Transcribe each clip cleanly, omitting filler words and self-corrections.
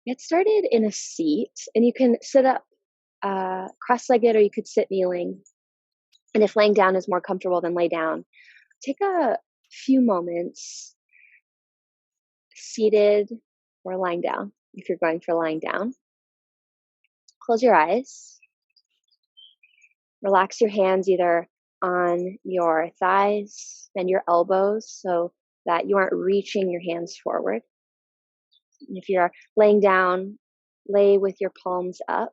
Get started in a seat, and you can sit up cross-legged, or you could sit kneeling. And if laying down is more comfortable, then lay down. Take a few moments seated or lying down. If you're going for lying down, close your eyes. Relax your hands either on your thighs and your elbows so that you aren't reaching your hands forward. And if you're laying down, lay with your palms up.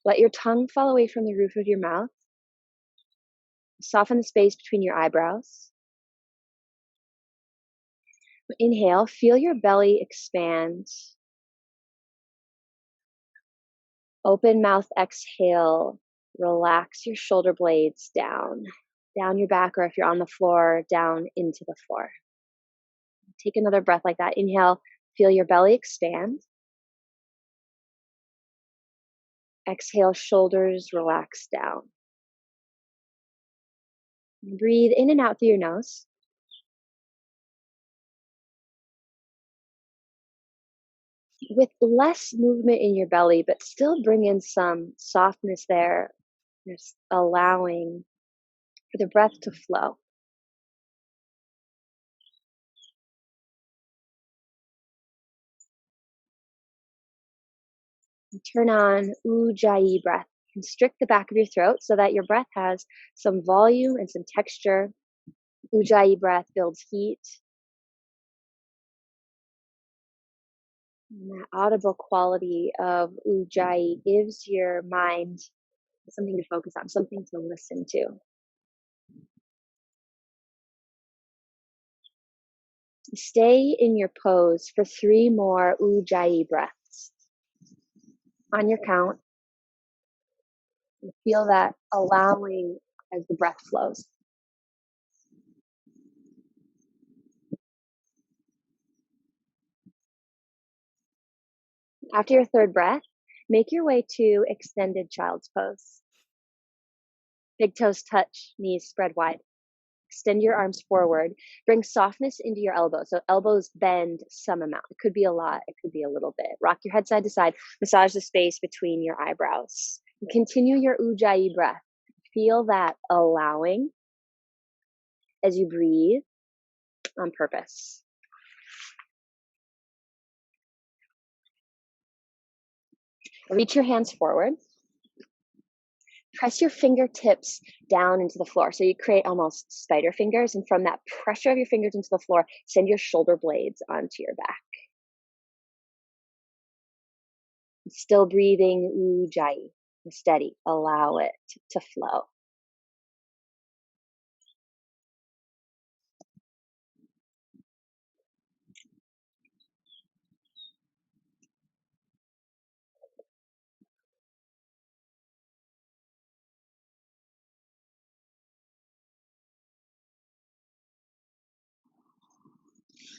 Let your tongue fall away from the roof of your mouth. Soften the space between your eyebrows. Inhale, feel your belly expand. Open mouth, exhale. Relax your shoulder blades down your back, or if you're on the floor, down into the floor. Take another breath like that. Inhale, feel your belly expand. Exhale, shoulders relax down. Breathe in and out through your nose. With less movement in your belly, but still bring in some softness there, just allowing for the breath to flow. Turn on Ujjayi breath. Constrict the back of your throat so that your breath has some volume and some texture. Ujjayi breath builds heat. And that audible quality of Ujjayi gives your mind something to focus on, something to listen to. Stay in your pose for 3 more Ujjayi breaths. On your count, you feel that allowing as the breath flows. After your 3rd breath, make your way to extended child's pose. Big toes touch, knees spread wide. Extend your arms forward. Bring softness into your elbows. So elbows bend some amount. It could be a lot. It could be a little bit. Rock your head side to side. Massage the space between your eyebrows. And continue your Ujjayi breath. Feel that allowing as you breathe on purpose. Reach your hands forward. Press your fingertips down into the floor. So you create almost spider fingers. And from that pressure of your fingers into the floor, send your shoulder blades onto your back. Still breathing Ujjayi. Steady. Allow it to flow.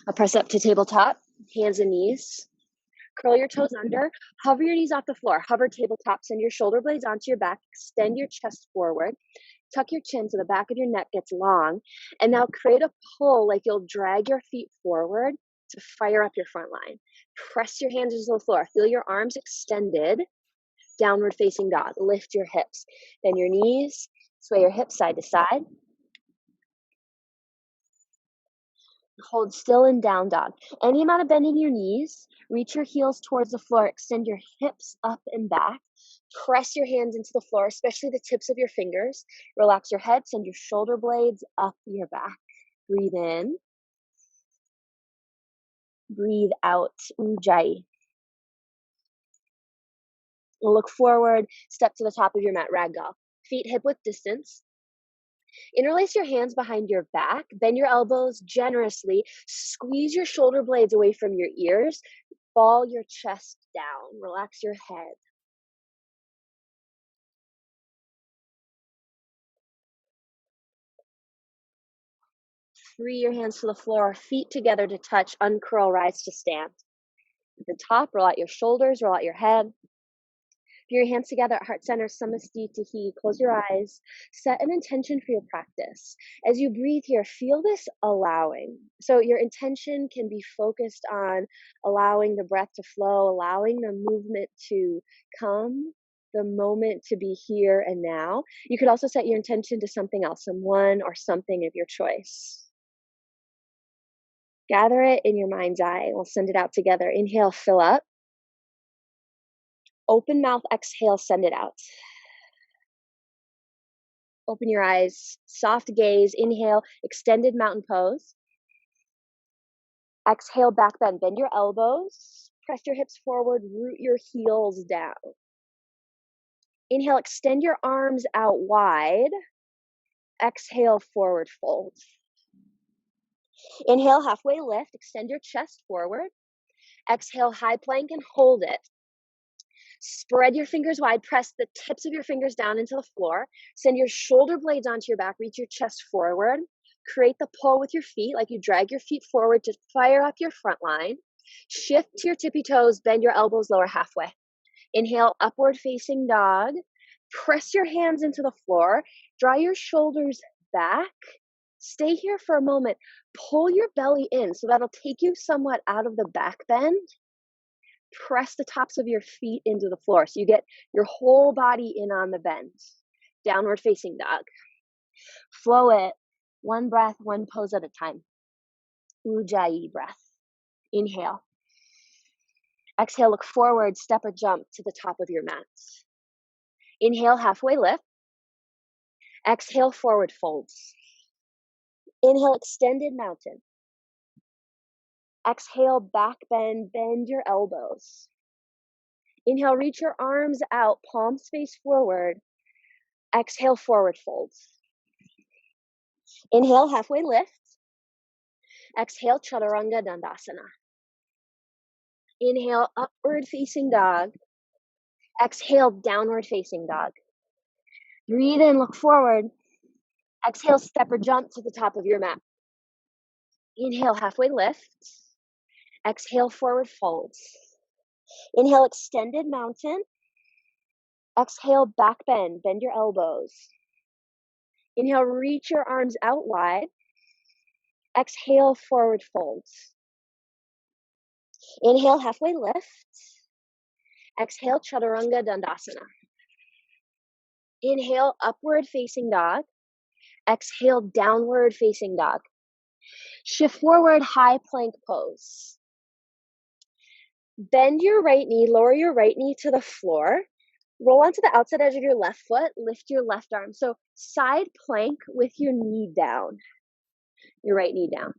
I'll press up to tabletop, hands and knees. Curl your toes under, hover your knees off the floor, hover tabletop, send your shoulder blades onto your back, extend your chest forward, tuck your chin so the back of your neck gets long, and now create a pull like you'll drag your feet forward to fire up your front line. Press your hands into the floor, feel your arms extended, downward facing dog, lift your hips, bend your knees, sway your hips side to side. Hold still in down dog. Any amount of bending your knees, reach your heels towards the floor, extend your hips up and back. Press your hands into the floor, especially the tips of your fingers. Relax your head, send your shoulder blades up your back. Breathe in. Breathe out, Ujjayi. Look forward, step to the top of your mat, ragdoll. Feet hip width distance. Interlace your hands behind your back, bend your elbows generously, squeeze your shoulder blades away from your ears, fall your chest down, relax your head. Free your hands to the floor, feet together to touch, uncurl, rise to stand. At the top, roll out your shoulders, roll out your head. Your hands together at heart center, samasti tihi. Close your eyes. Set an intention for your practice. As you breathe here, feel this allowing. So your intention can be focused on allowing the breath to flow, allowing the movement to come, the moment to be here and now. You could also set your intention to something else, someone or something of your choice. Gather it in your mind's eye. We'll send it out together. Inhale, fill up. Open mouth, exhale, send it out. Open your eyes, soft gaze. Inhale, extended mountain pose. Exhale, back bend. Bend your elbows. Press your hips forward, root your heels down. Inhale, extend your arms out wide. Exhale, forward fold. Inhale, halfway lift. Extend your chest forward. Exhale, high plank and hold it. Spread your fingers wide. Press the tips of your fingers down into the floor. Send your shoulder blades onto your back. Reach your chest forward. Create the pull with your feet, like you drag your feet forward to fire up your front line. Shift to your tippy toes. Bend your elbows lower halfway. Inhale, upward facing dog. Press your hands into the floor. Draw your shoulders back. Stay here for a moment. Pull your belly in, so that'll take you somewhat out of the back bend. Press the tops of your feet into the floor, so you get your whole body in on the bend. Downward facing dog. Flow it. One breath, one pose at a time. Ujjayi breath. Inhale. Exhale, look forward, step or jump to the top of your mat. Inhale, halfway lift. Exhale, forward folds. Inhale, extended mountain. Exhale, back bend, bend your elbows. Inhale, reach your arms out, palms face forward. Exhale, forward folds. Inhale, halfway lift. Exhale, chaturanga dandasana. Inhale, upward facing dog. Exhale, downward facing dog. Breathe in, look forward. Exhale, step or jump to the top of your mat. Inhale, halfway lift. Exhale, forward folds. Inhale, extended mountain. Exhale, back bend, bend your elbows. Inhale, reach your arms out wide. Exhale, forward folds. Inhale, halfway lift. Exhale, chaturanga dandasana. Inhale, upward facing dog. Exhale, downward facing dog. Shift forward, high plank pose. Bend your right knee, lower your right knee to the floor. Roll onto the outside edge of your left foot, lift your left arm. So side plank with your knee down, your right knee down.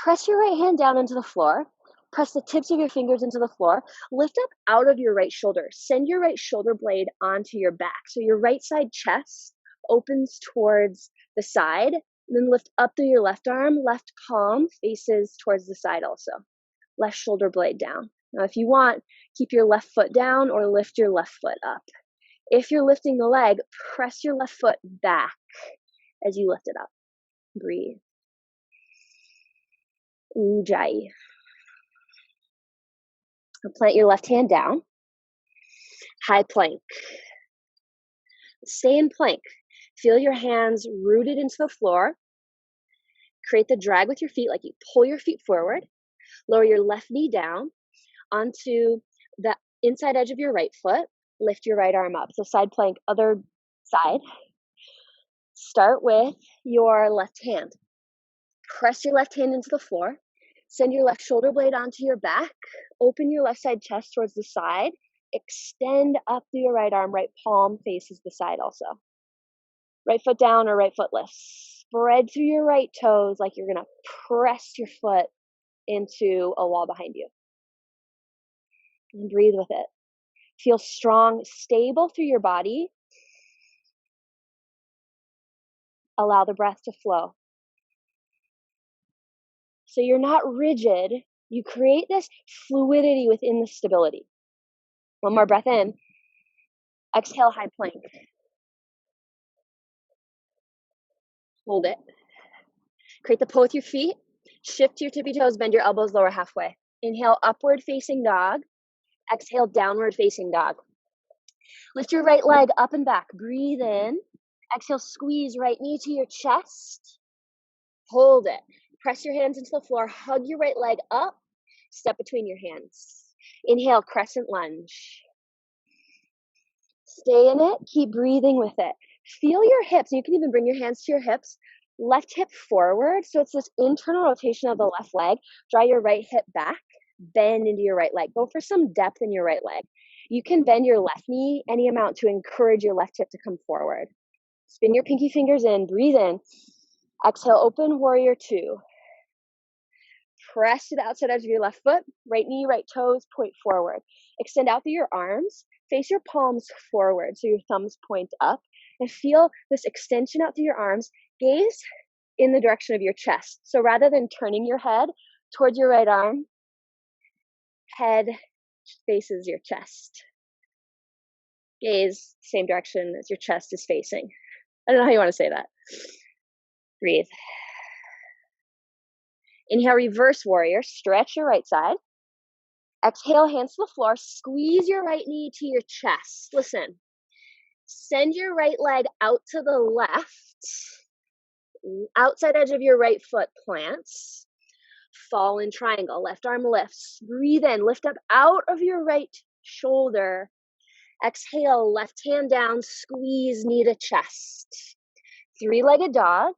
Press your right hand down into the floor. Press the tips of your fingers into the floor. Lift up out of your right shoulder. Send your right shoulder blade onto your back. So your right side chest opens towards the side. Then lift up through your left arm. Left palm faces towards the side also. Left shoulder blade down. Now, if you want, keep your left foot down or lift your left foot up. If you're lifting the leg, press your left foot back as you lift it up. Breathe. Ujjayi. Plant your left hand down. High plank. Stay in plank. Feel your hands rooted into the floor. Create the drag with your feet, like you pull your feet forward. Lower your left knee down onto the inside edge of your right foot. Lift your right arm up. So side plank, other side. Start with your left hand. Press your left hand into the floor. Send your left shoulder blade onto your back. Open your left side chest towards the side. Extend up through your right arm. Right palm faces the side also. Right foot down or right foot lifts. Spread through your right toes like you're going to press your foot into a wall behind you. And breathe with it. Feel strong, stable through your body. Allow the breath to flow. So you're not rigid. You create this fluidity within the stability. One more breath in. Exhale, high plank. Hold it. Create the pull with your feet. Shift to your tippy toes. Bend your elbows lower halfway. Inhale, upward facing dog. Exhale, downward facing dog. Lift your right leg up and back. Breathe in. Exhale, squeeze right knee to your chest. Hold it. Press your hands into the floor. Hug your right leg up. Step between your hands. Inhale, crescent lunge. Stay in it. Keep breathing with it. Feel your hips. You can even bring your hands to your hips. Left hip forward. So it's this internal rotation of the left leg. Draw your right hip back. Bend into your right leg. Go for some depth in your right leg. You can bend your left knee any amount to encourage your left hip to come forward. Spin your pinky fingers in. Breathe in. Exhale, open warrior two. Press to the outside edge of your left foot. Right knee, right toes, point forward. Extend out through your arms. Face your palms forward so your thumbs point up. And feel this extension out through your arms. Gaze in the direction of your chest. So rather than turning your head towards your right arm, head faces your chest. Gaze same direction as your chest is facing. I don't know how you want to say that. Breathe. Inhale, reverse warrior. Stretch your right side. Exhale, hands to the floor. Squeeze your right knee to your chest. Listen. Send your right leg out to the left. Outside edge of your right foot plants. Fall in triangle. Left arm lifts. Breathe in. Lift up out of your right shoulder. Exhale, left hand down. Squeeze knee to chest. Three-legged dog.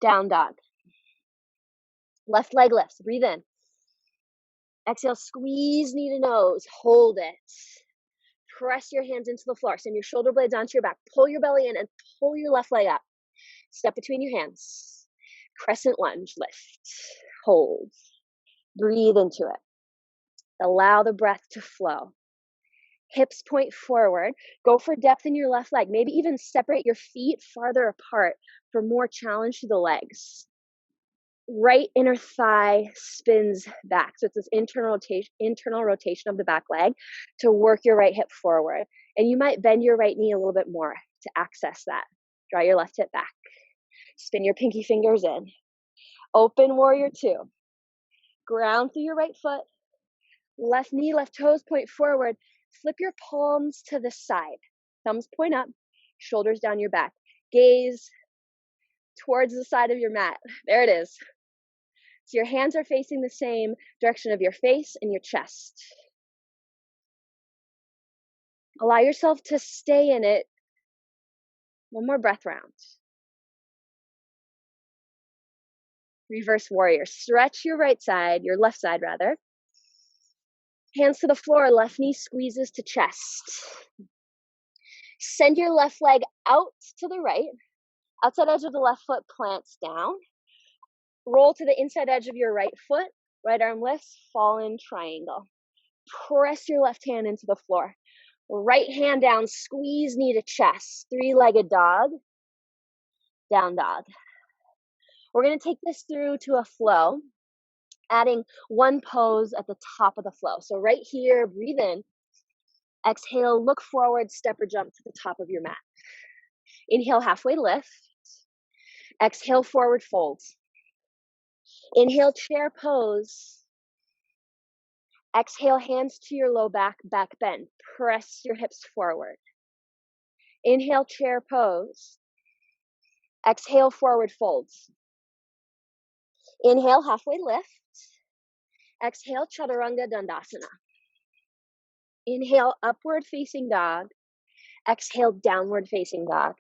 Down dog. Left leg lifts. Breathe in. Exhale, squeeze knee to nose. Hold it. Press your hands into the floor. Send your shoulder blades onto your back. Pull your belly in and pull your left leg up. Step between your hands. Crescent lunge. Lift. Hold. Breathe into it. Allow the breath to flow. Hips point forward. Go for depth in your left leg. Maybe even separate your feet farther apart for more challenge to the legs. Right inner thigh spins back. So it's this internal rotation of the back leg to work your right hip forward. And you might bend your right knee a little bit more to access that. Draw your left hip back. Spin your pinky fingers in. Open warrior two. Ground through your right foot. Left knee, left toes point forward. Flip your palms to the side. Thumbs point up. Shoulders down your back. Gaze towards the side of your mat. There it is. So your hands are facing the same direction of your face and your chest. Allow yourself to stay in it. One more breath round. Reverse warrior. Stretch your right side, your left side rather. Hands to the floor, left knee squeezes to chest. Send your left leg out to the right. Outside edge of the left foot plants down. Roll to the inside edge of your right foot. Right arm lifts, fall in triangle. Press your left hand into the floor. Right hand down, squeeze knee to chest. Three-legged dog, down dog. We're going to take this through to a flow, adding one pose at the top of the flow. So right here, breathe in. Exhale, look forward, step or jump to the top of your mat. Inhale, halfway lift. Exhale, forward fold. Inhale, chair pose. Exhale, hands to your low back, back bend. Press your hips forward. Inhale, chair pose. Exhale, forward folds. Inhale, halfway lift. Exhale, chaturanga dandasana. Inhale, upward facing dog. Exhale, downward facing dog.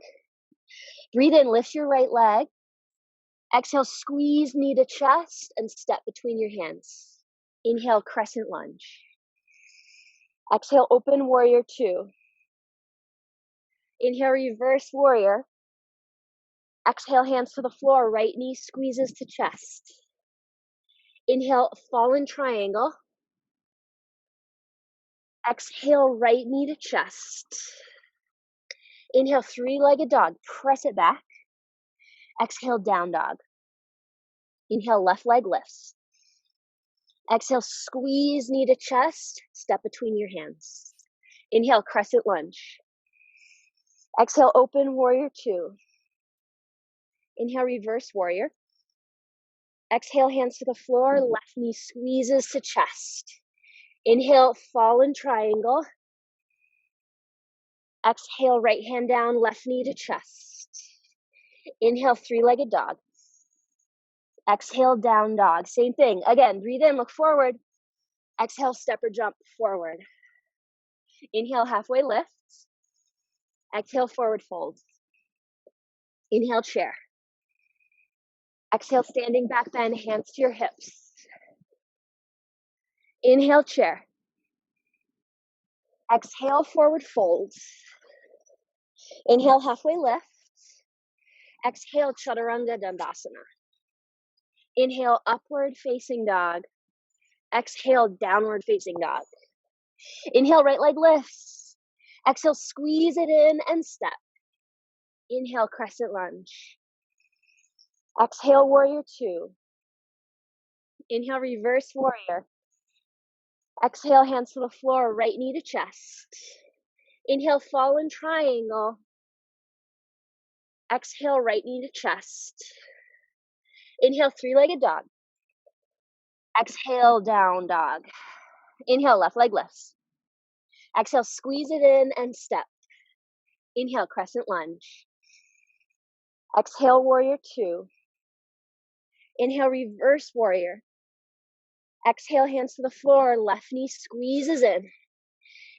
Breathe in, lift your right leg. Exhale, squeeze knee to chest and step between your hands. Inhale, crescent lunge. Exhale, open warrior two. Inhale, reverse warrior. Exhale, hands to the floor, right knee squeezes to chest. Inhale, fallen triangle. Exhale, right knee to chest. Inhale, three-legged dog, press it back. Exhale, down dog. Inhale, left leg lifts. Exhale, squeeze knee to chest, step between your hands. Inhale, crescent lunge. Exhale, open warrior two. Inhale, reverse warrior. Exhale, hands to the floor, left knee squeezes to chest. Inhale, fallen triangle. Exhale, right hand down, left knee to chest. Inhale, three-legged dog. Exhale, down dog. Same thing. Again, breathe in, look forward. Exhale, step or jump forward. Inhale, halfway lift. Exhale, forward fold. Inhale, chair. Exhale, standing back bend, hands to your hips. Inhale, chair. Exhale, forward fold. Inhale, halfway lift. Exhale, chaturanga dandasana. Inhale, upward facing dog. Exhale, downward facing dog. Inhale, right leg lifts. Exhale, squeeze it in and step. Inhale, crescent lunge. Exhale, warrior two. Inhale, reverse warrior. Exhale, hands to the floor, right knee to chest. Inhale, fallen triangle. Exhale, right knee to chest. Inhale, three-legged dog. Exhale, down dog. Inhale, left leg lifts. Exhale, squeeze it in and step. Inhale, crescent lunge. Exhale, warrior two. Inhale, reverse warrior. Exhale, hands to the floor, left knee squeezes in.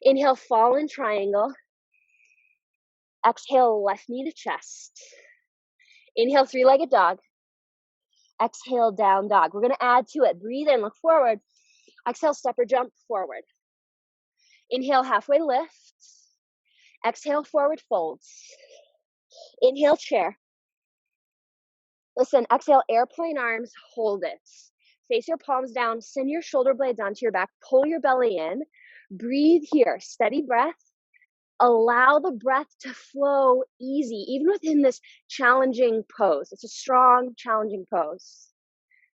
Inhale, fallen triangle. Exhale, left knee to chest. Inhale, three-legged dog. Exhale, down dog. We're going to add to it. Breathe in, look forward. Exhale, step or jump forward. Inhale, halfway lift. Exhale, forward folds. Inhale, chair. Listen, exhale, airplane arms, hold it. Face your palms down, send your shoulder blades onto your back, pull your belly in. Breathe here, steady breath. Allow the breath to flow easy, even within this challenging pose. It's a strong, challenging pose.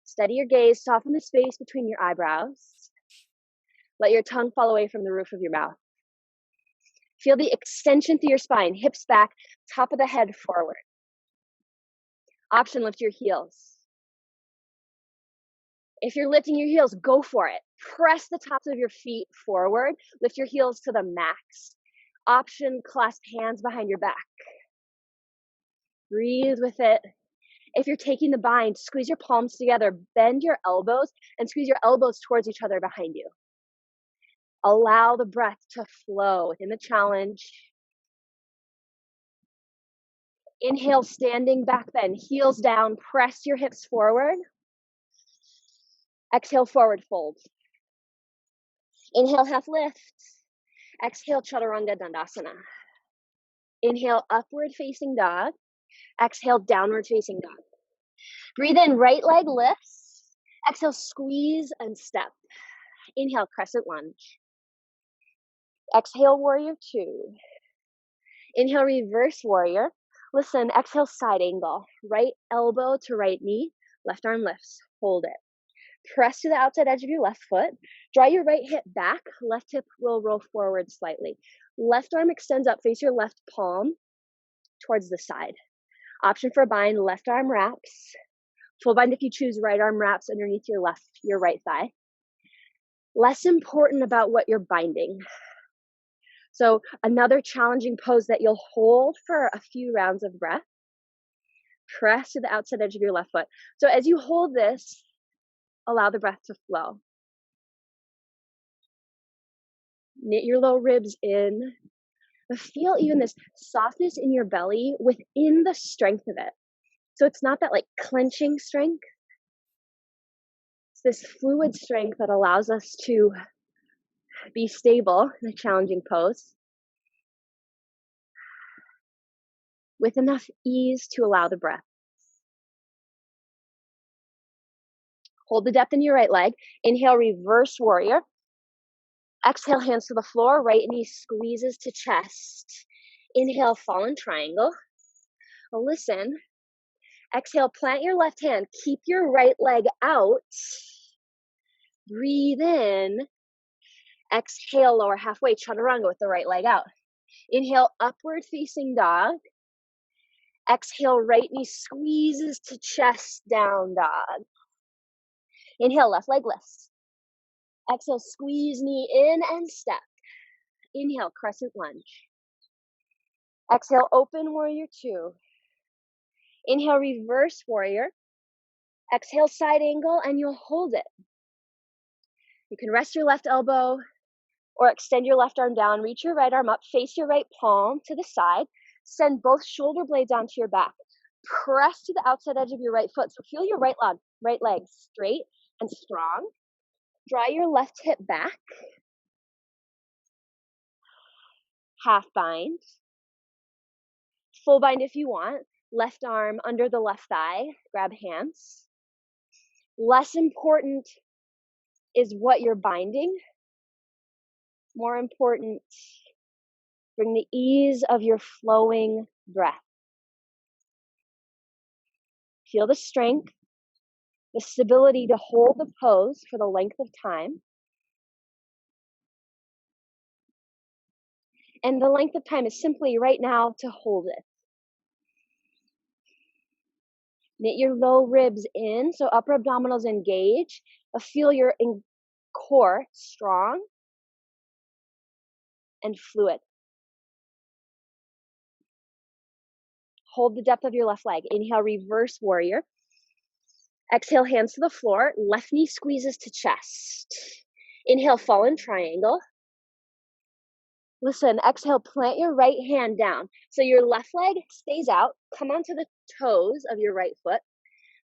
Steady your gaze, soften the space between your eyebrows. Let your tongue fall away from the roof of your mouth. Feel the extension through your spine, hips back, top of the head forward. Option, lift your heels. If you're lifting your heels, go for it. Press the tops of your feet forward. Lift your heels to the max. Option, clasp hands behind your back. Breathe with it. If you're taking the bind, squeeze your palms together, bend your elbows, and squeeze your elbows towards each other behind you. Allow the breath to flow within the challenge. Inhale, standing back bend, heels down, press your hips forward. Exhale, forward fold. Inhale, half lift. Exhale, chaturanga dandasana. Inhale, upward facing dog. Exhale, downward facing dog. Breathe in, right leg lifts. Exhale, squeeze and step. Inhale, crescent lunge. Exhale, warrior two. Inhale, reverse warrior. Listen, exhale, side angle. Right elbow to right knee. Left arm lifts. Hold it. Press to the outside edge of your left foot. Draw your right hip back. Left hip will roll forward slightly. Left arm extends up. Face your left palm towards the side. Option for a bind, left arm wraps. Full bind if you choose, right arm wraps underneath your right thigh. Less important about what you're binding. So another challenging pose that you'll hold for a few rounds of breath. Press to the outside edge of your left foot. So as you hold this, allow the breath to flow. Knit your low ribs in. But feel even this softness in your belly within the strength of it. So it's not that like clenching strength. It's this fluid strength that allows us to be stable in a challenging pose with enough ease to allow the breath. Hold the depth in your right leg. Inhale, reverse warrior. Exhale, hands to the floor. Right knee squeezes to chest. Inhale, fallen triangle. Listen. Exhale, plant your left hand. Keep your right leg out. Breathe in. Exhale, lower halfway, chaturanga with the right leg out. Inhale, upward facing dog. Exhale, right knee squeezes to chest, down dog. Inhale, left leg lifts. Exhale, squeeze knee in and step. Inhale, crescent lunge. Exhale, open warrior two. Inhale, reverse warrior. Exhale, side angle, and you'll hold it. You can rest your left elbow or extend your left arm down, reach your right arm up, face your right palm to the side, send both shoulder blades onto your back. Press to the outside edge of your right foot. So feel your right leg straight and strong. Draw your left hip back. Half bind. Full bind if you want. Left arm under the left thigh. Grab hands. Less important is what you're binding. More important, bring the ease of your flowing breath. Feel the strength, the stability to hold the pose for the length of time. And the length of time is simply right now to hold it. Knit your low ribs in, so upper abdominals engage. Feel your core strong and fluid. Hold the depth of your left leg. Inhale, reverse warrior. Exhale, hands to the floor. Left knee squeezes to chest. Inhale, fallen triangle. Listen, exhale, plant your right hand down. So your left leg stays out. Come onto the toes of your right foot.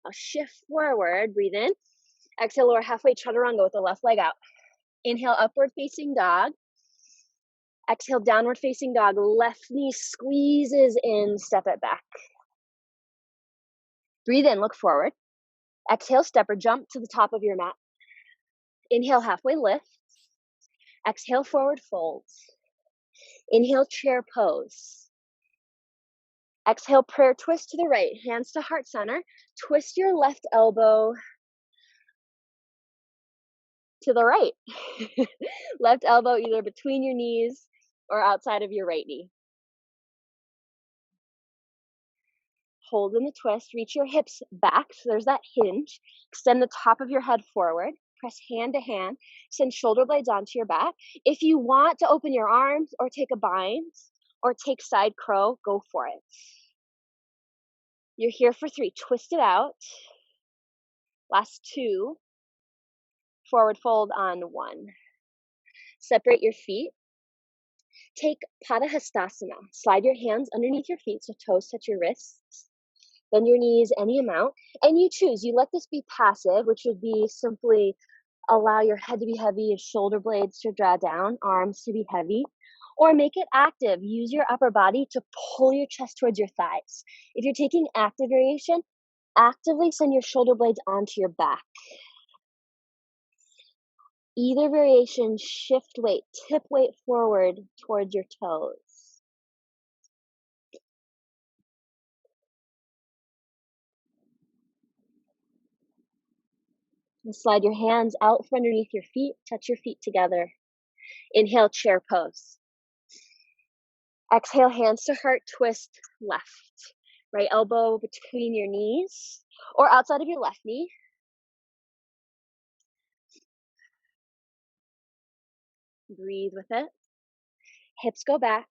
Now shift forward, breathe in. Exhale, lower halfway chaturanga with the left leg out. Inhale, upward facing dog. Exhale, downward facing dog. Left knee squeezes in, step it back. Breathe in, look forward. Exhale, step or jump to the top of your mat. Inhale, halfway lift. Exhale, forward fold. Inhale, chair pose. Exhale, prayer twist to the right, hands to heart center. Twist your left elbow to the right. Left elbow either between your knees or outside of your right knee. Hold in the twist, reach your hips back, so there's that hinge. Extend the top of your head forward. Press hand to hand. Send shoulder blades onto your back. If you want to open your arms or take a bind or take side crow, go for it. You're here for 3. Twist it out. Last 2. Forward fold on 1. Separate your feet. Take Padahastasana. Slide your hands underneath your feet so toes touch your wrists. Bend your knees any amount. And you choose. You let this be passive, which would be simply allow your head to be heavy, your shoulder blades to draw down, arms to be heavy. Or make it active. Use your upper body to pull your chest towards your thighs. If you're taking active variation, actively send your shoulder blades onto your back. Either variation, shift weight, tip weight forward towards your toes. And slide your hands out from underneath your feet, touch your feet together. Inhale, chair pose. Exhale, hands to heart, twist left. Right elbow between your knees or outside of your left knee. Breathe with it. Hips go back.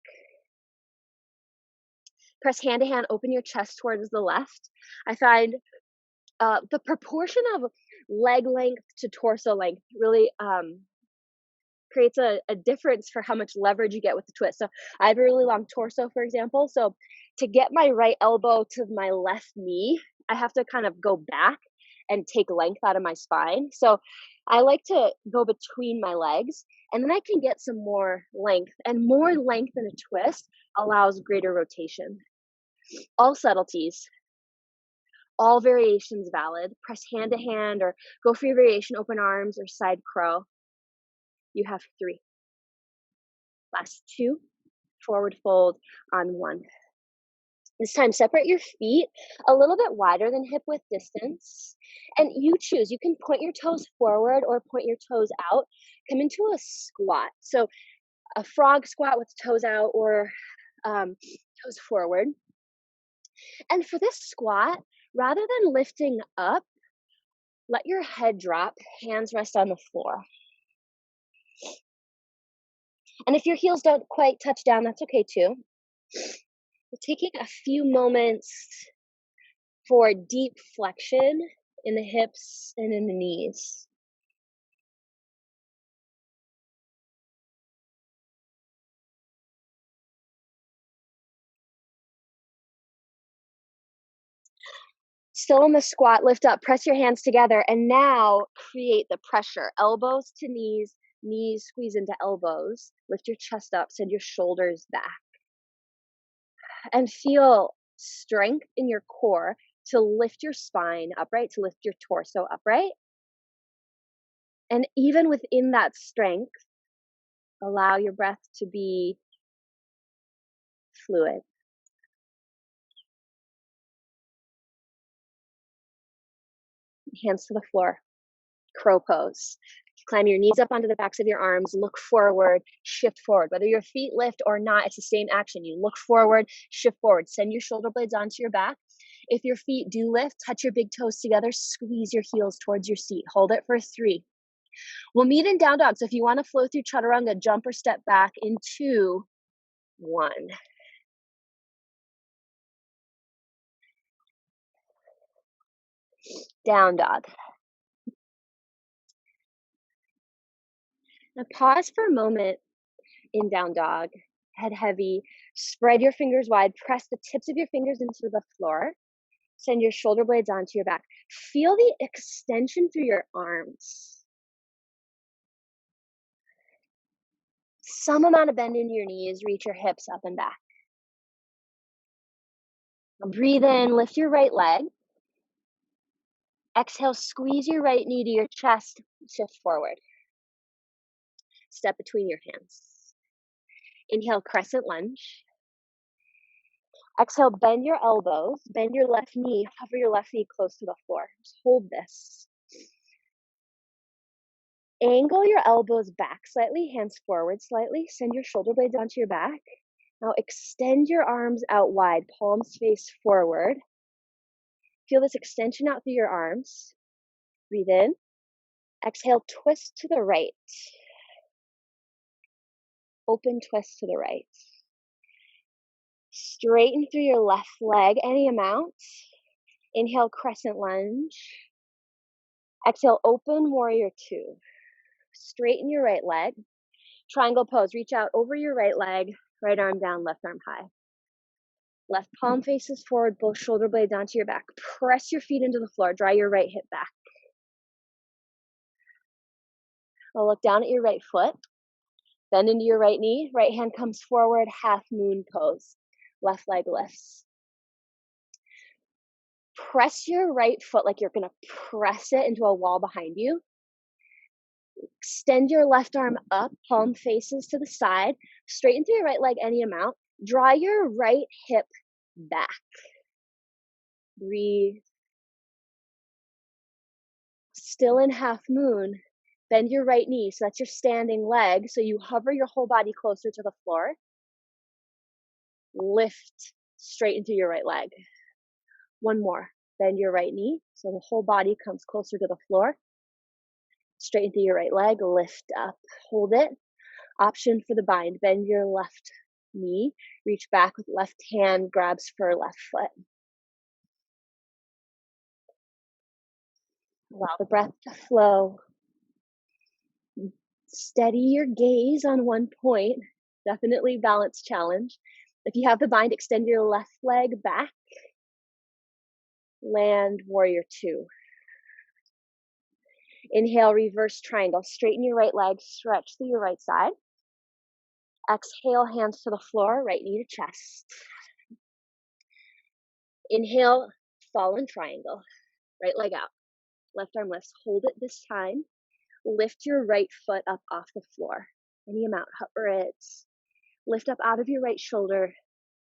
Press hand to hand, open your chest towards the left. I find the proportion of leg length to torso length really creates a difference for how much leverage you get with the twist. So I have a really long torso, for example. So to get my right elbow to my left knee, I have to kind of go back and take length out of my spine. So I like to go between my legs, and then I can get some more length. And more length in a twist allows greater rotation. All subtleties, all variations valid. Press hand to hand or go for your variation, open arms or side crow. You have 3. Last 2, forward fold on 1. This time, separate your feet a little bit wider than hip width distance. And you choose. You can point your toes forward or point your toes out. Come into a squat. So a frog squat with toes out or toes forward. And for this squat, rather than lifting up, let your head drop, hands rest on the floor. And if your heels don't quite touch down, that's okay too. We're taking a few moments for deep flexion in the hips and in the knees. Still in the squat, lift up, press your hands together, and now create the pressure. Elbows to knees, knees squeeze into elbows. Lift your chest up, send your shoulders back. And feel strength in your core to lift your spine upright, to lift your torso upright. And even within that strength, allow your breath to be fluid. Hands to the floor, crow pose. Climb your knees up onto the backs of your arms, look forward, shift forward. Whether your feet lift or not, it's the same action. You look forward, shift forward, send your shoulder blades onto your back. If your feet do lift, touch your big toes together, squeeze your heels towards your seat. Hold it for 3. We'll meet in down dog. So if you want to flow through chaturanga, jump or step back in 2, 1. Down dog. Now pause for a moment in down dog. Head heavy. Spread your fingers wide. Press the tips of your fingers into the floor. Send your shoulder blades onto your back. Feel the extension through your arms. Some amount of bend into your knees. Reach your hips up and back. Breathe in. Lift your right leg. Exhale. Squeeze your right knee to your chest. Shift forward. Step between your hands. Inhale, crescent lunge. Exhale, bend your elbows, bend your left knee, hover your left knee close to the floor. Just hold this. Angle your elbows back slightly, hands forward slightly. Send your shoulder blades onto your back. Now extend your arms out wide, palms face forward. Feel this extension out through your arms. Breathe in. Exhale, twist to the right. Open twist to the right. Straighten through your left leg, any amount. Inhale, crescent lunge. Exhale, open warrior 2. Straighten your right leg. Triangle pose, reach out over your right leg, right arm down, left arm high. Left palm faces forward, both shoulder blades onto your back. Press your feet into the floor, draw your right hip back. I'll look down at your right foot. Bend into your right knee, right hand comes forward, half moon pose. Left leg lifts. Press your right foot like you're gonna press it into a wall behind you. Extend your left arm up, palm faces to the side. Straighten through your right leg any amount. Draw your right hip back. Breathe. Still in half moon. Bend your right knee, so that's your standing leg. So you hover your whole body closer to the floor. Lift straight into your right leg. One more. Bend your right knee, so the whole body comes closer to the floor. Straight into your right leg, lift up, hold it. Option for the bind, bend your left knee, reach back with left hand, grabs for left foot. Allow the breath to flow. Steady your gaze on one point, definitely balance challenge. If you have the bind, extend your left leg back. Land warrior 2. Inhale, reverse triangle. Straighten your right leg, stretch through your right side. Exhale, hands to the floor, right knee to chest. Inhale, fallen triangle. Right leg out. Left arm lifts. Hold it this time. Lift your right foot up off the floor. Any amount. Hover it. Lift up out of your right shoulder.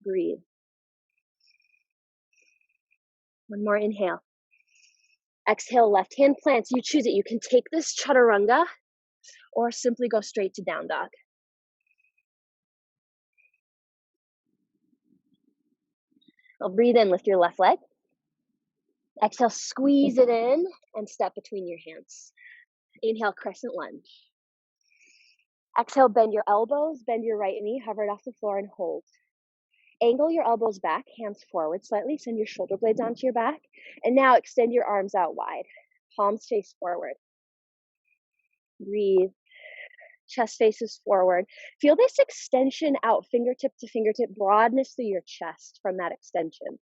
Breathe. One more inhale. Exhale, left hand plants. You choose it. You can take this chaturanga or simply go straight to down dog. I'll breathe in, lift your left leg. Exhale, squeeze it in and step between your hands. Inhale, crescent lunge. Exhale, bend your elbows, bend your right knee, hover it off the floor and hold. Angle your elbows back, hands forward slightly, send your shoulder blades onto your back, and now extend your arms out wide. Palms face forward. Breathe. Chest faces forward. Feel this extension out, fingertip to fingertip, broadness through your chest from that extension.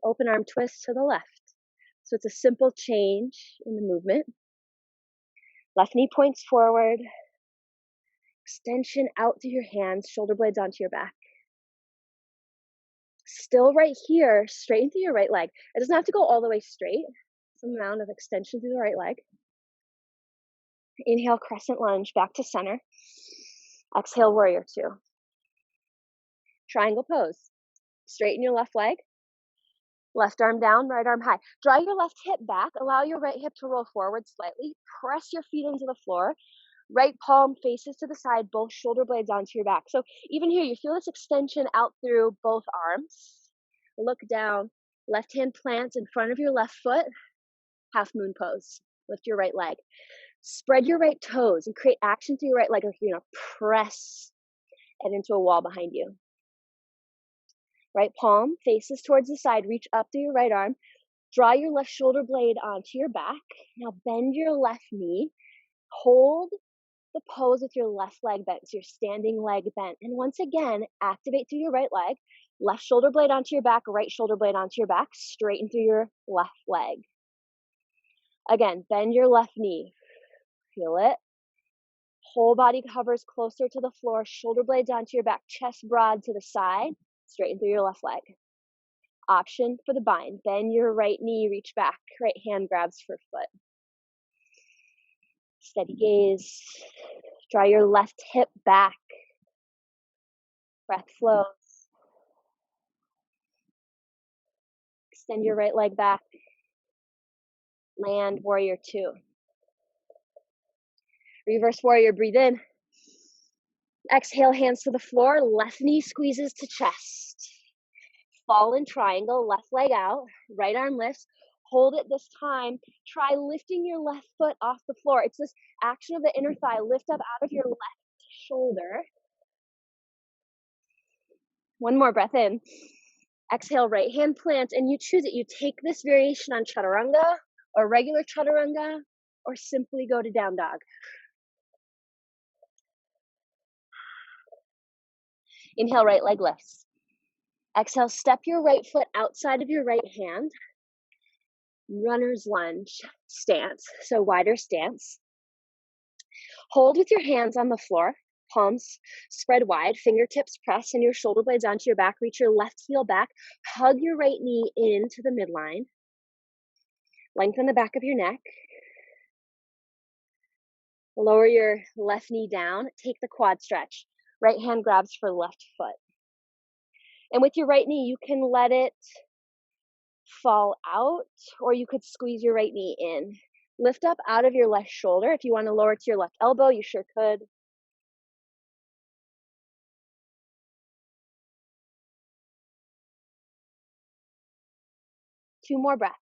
Open arm twist to the left. So it's a simple change in the movement. Left knee points forward. Extension out through your hands, shoulder blades onto your back. Still right here, straighten through your right leg. It doesn't have to go all the way straight. Some amount of extension through the right leg. Inhale, crescent lunge, back to center. Exhale, warrior two. Triangle pose. Straighten your left leg. Left arm down, right arm high. Draw your left hip back. Allow your right hip to roll forward slightly. Press your feet into the floor. Right palm faces to the side, both shoulder blades onto your back. So even here, you feel this extension out through both arms. Look down. Left hand plants in front of your left foot. Half moon pose. Lift your right leg. Spread your right toes and create action through your right leg like you're going to press it into a wall behind you. Right palm faces towards the side. Reach up through your right arm. Draw your left shoulder blade onto your back. Now bend your left knee. Hold the pose with your left leg bent, so your standing leg bent. And once again, activate through your right leg. Left shoulder blade onto your back, right shoulder blade onto your back. Straighten through your left leg. Again, bend your left knee. Feel it. Whole body hovers closer to the floor. Shoulder blades onto your back. Chest broad to the side. Straighten through your left leg. Option for the bind. Bend your right knee, reach back. Right hand grabs for foot. Steady gaze. Draw your left hip back. Breath flows. Extend your right leg back. Land, warrior two. Reverse warrior, breathe in. Exhale, hands to the floor. Left knee squeezes to chest. Fall in triangle, left leg out. Right arm lifts. Hold it this time. Try lifting your left foot off the floor. It's this action of the inner thigh. Lift up out of your left shoulder. One more breath in. Exhale, right hand plant, and you choose it. You take this variation on chaturanga or regular chaturanga, or simply go to down dog. Inhale, right leg lifts. Exhale, step your right foot outside of your right hand. Runner's lunge stance, so wider stance. Hold with your hands on the floor, palms spread wide, fingertips press, and your shoulder blades onto your back. Reach your left heel back. Hug your right knee into the midline. Lengthen the back of your neck. Lower your left knee down. Take the quad stretch. Right hand grabs for left foot. And with your right knee, you can let it fall out, or you could squeeze your right knee in. Lift up out of your left shoulder. If you want to lower to your left elbow, you sure could. Two more breaths.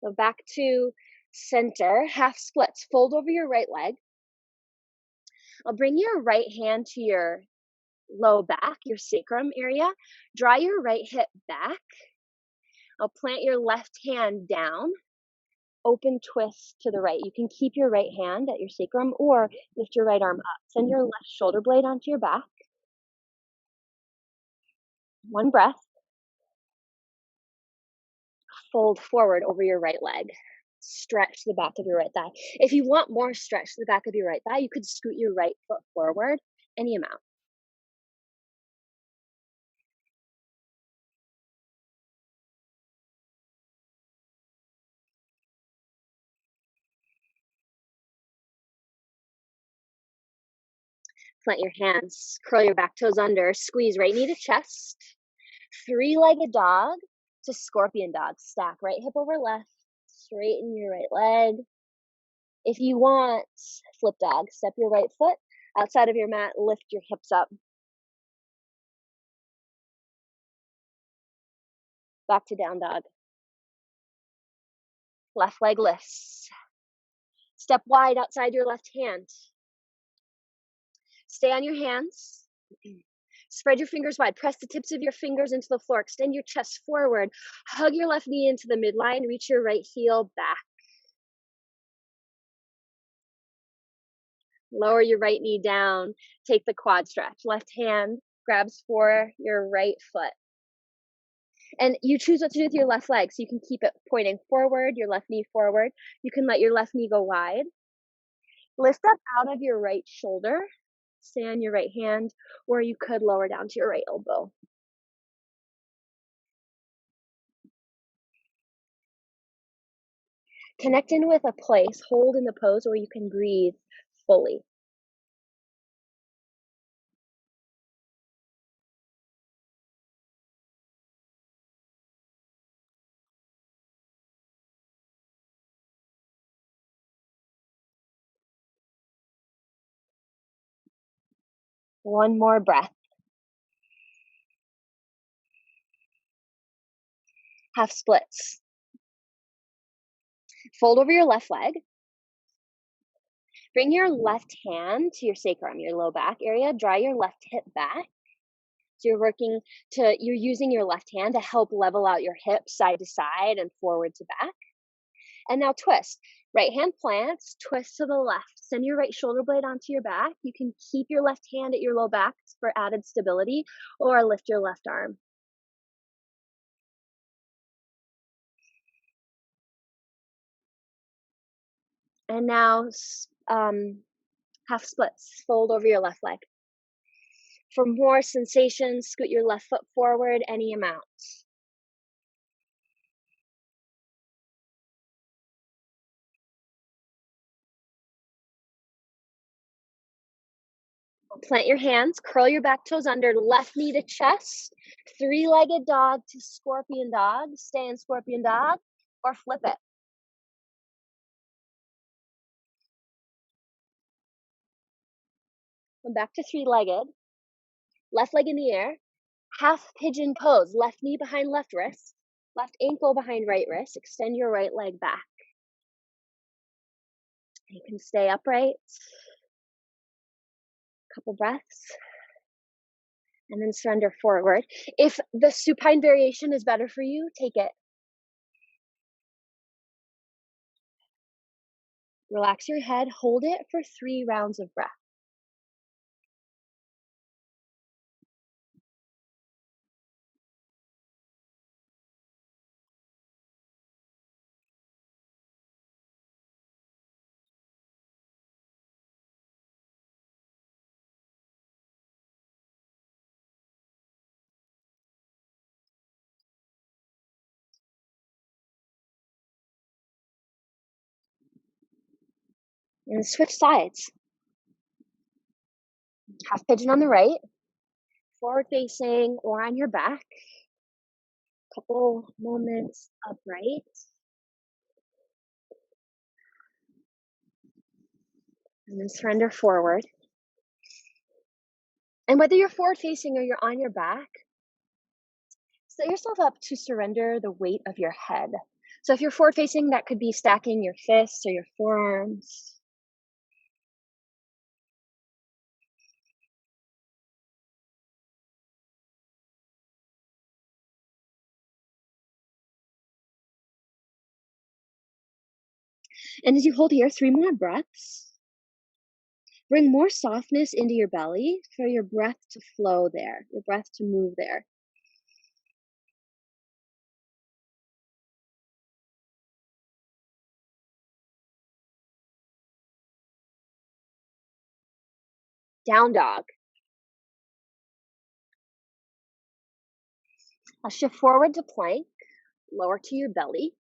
So back to center, half splits. Fold over your right leg. I'll bring your right hand to your low back, your sacrum area. Draw your right hip back. I'll plant your left hand down. Open twist to the right. You can keep your right hand at your sacrum or lift your right arm up. Send your left shoulder blade onto your back. One breath. Fold forward over your right leg. Stretch the back of your right thigh. If you want more stretch to the back of your right thigh, you could scoot your right foot forward, any amount. Plant your hands, curl your back toes under, squeeze right knee to chest. Three-legged dog to scorpion dog. Stack right hip over left, straighten your right leg. If you want, flip dog. Step your right foot outside of your mat, lift your hips up. Back to down dog. Left leg lifts. Step wide outside your left hand. Stay on your hands. Spread your fingers wide. Press the tips of your fingers into the floor. Extend your chest forward. Hug your left knee into the midline. Reach your right heel back. Lower your right knee down. Take the quad stretch. Left hand grabs for your right foot. And you choose what to do with your left leg. So you can keep it pointing forward, your left knee forward. You can let your left knee go wide. Lift up out of your right shoulder. Stay on your right hand, or you could lower down to your right elbow. Connect in with a place, hold in the pose where you can breathe fully. One more breath. Half splits. Fold over your left leg. Bring your left hand to your sacrum, your low back area. Draw your left hip back. So you're using your left hand to help level out your hips side to side and forward to back. And now twist. Right hand plants, twist to the left. Send your right shoulder blade onto your back. You can keep your left hand at your low back for added stability, or lift your left arm. And now half splits. Fold over your left leg. For more sensation, scoot your left foot forward any amount. Plant your hands, curl your back toes under, left knee to chest, three-legged dog to scorpion dog. Stay in scorpion dog or flip it. Come back to three-legged, left leg in the air, half pigeon pose, left knee behind left wrist, left ankle behind right wrist. Extend your right leg back. You can stay upright. Couple breaths. And then surrender forward. If the supine variation is better for you, take it. Relax your head, hold it for 3 rounds of breath. And switch sides. Half pigeon on the right, forward facing or on your back. Couple moments upright. And then surrender forward. And whether you're forward facing or you're on your back, set yourself up to surrender the weight of your head. So if you're forward facing, that could be stacking your fists or your forearms. And as you hold here, 3 more breaths. Bring more softness into your belly for your breath to flow there, your breath to move there. Down dog. I'll shift forward to plank, lower to your belly.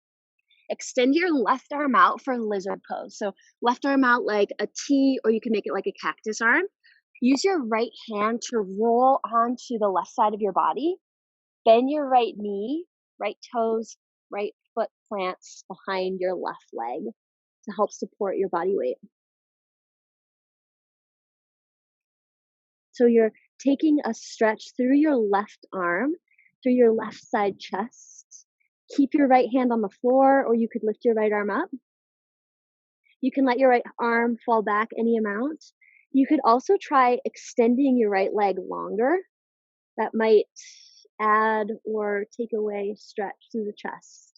Extend your left arm out for lizard pose. So left arm out like a T, or you can make it like a cactus arm. Use your right hand to roll onto the left side of your body. Bend your right knee, right toes, right foot plants behind your left leg to help support your body weight. So you're taking a stretch through your left arm, through your left side chest. Keep your right hand on the floor, or you could lift your right arm up. You can let your right arm fall back any amount. You could also try extending your right leg longer. That might add or take away stretch through the chest.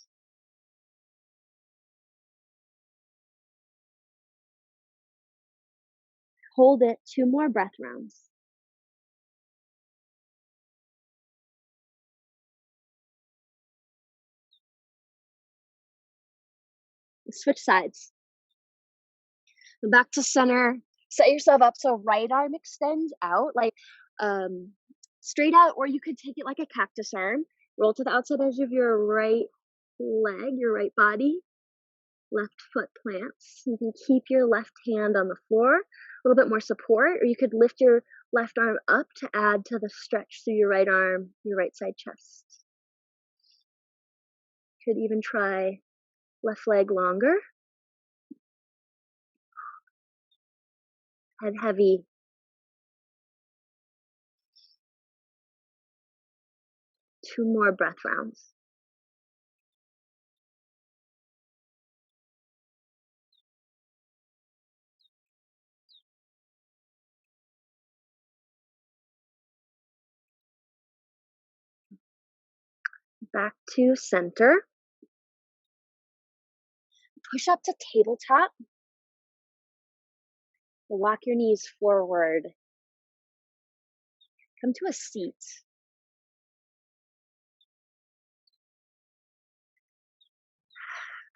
Hold it 2 more breath rounds. Switch sides. Back to center. Set yourself up so right arm extends out, like straight out, or you could take it like a cactus arm. Roll to the outside edge of your right leg, your right body. Left foot plants. You can keep your left hand on the floor, a little bit more support, or you could lift your left arm up to add to the stretch through your right arm, your right side chest. Could even try left leg longer. Head heavy. 2 more breath rounds. Back to center. Push up to tabletop. Walk your knees forward. Come to a seat.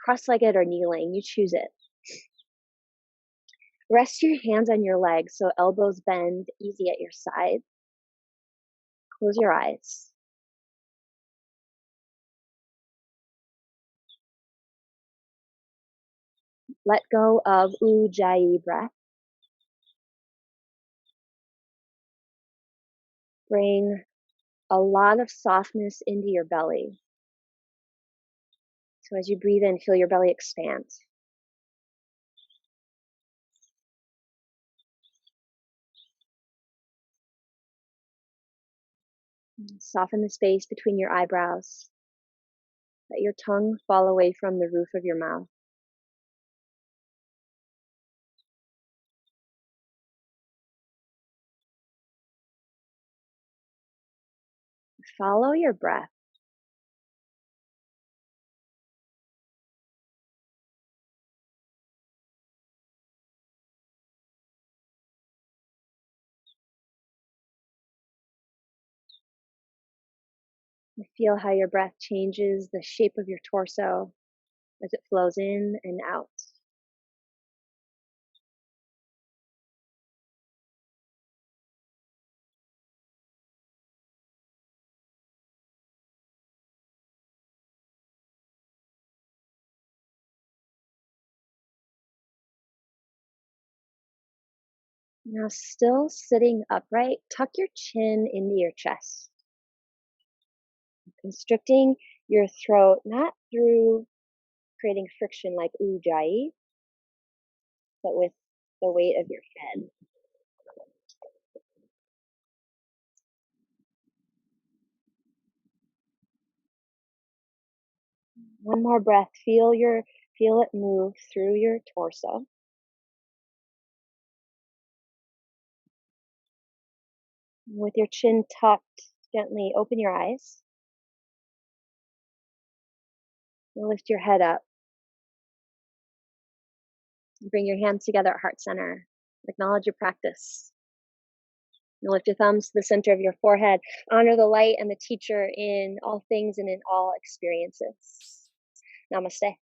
Cross-legged or kneeling, you choose it. Rest your hands on your legs so elbows bend easy at your side. Close your eyes. Let go of Ujjayi breath. Bring a lot of softness into your belly. So as you breathe in, feel your belly expand. Soften the space between your eyebrows. Let your tongue fall away from the roof of your mouth. Follow your breath. Feel how your breath changes the shape of your torso as it flows in and out. Now, still sitting upright, tuck your chin into your chest, constricting your throat, not through creating friction like Ujjayi, but with the weight of your head. One more breath. Feel it move through your torso. With your chin tucked, gently open your eyes. And lift your head up. Bring your hands together at heart center. Acknowledge your practice. And lift your thumbs to the center of your forehead. Honor the light and the teacher in all things and in all experiences. Namaste.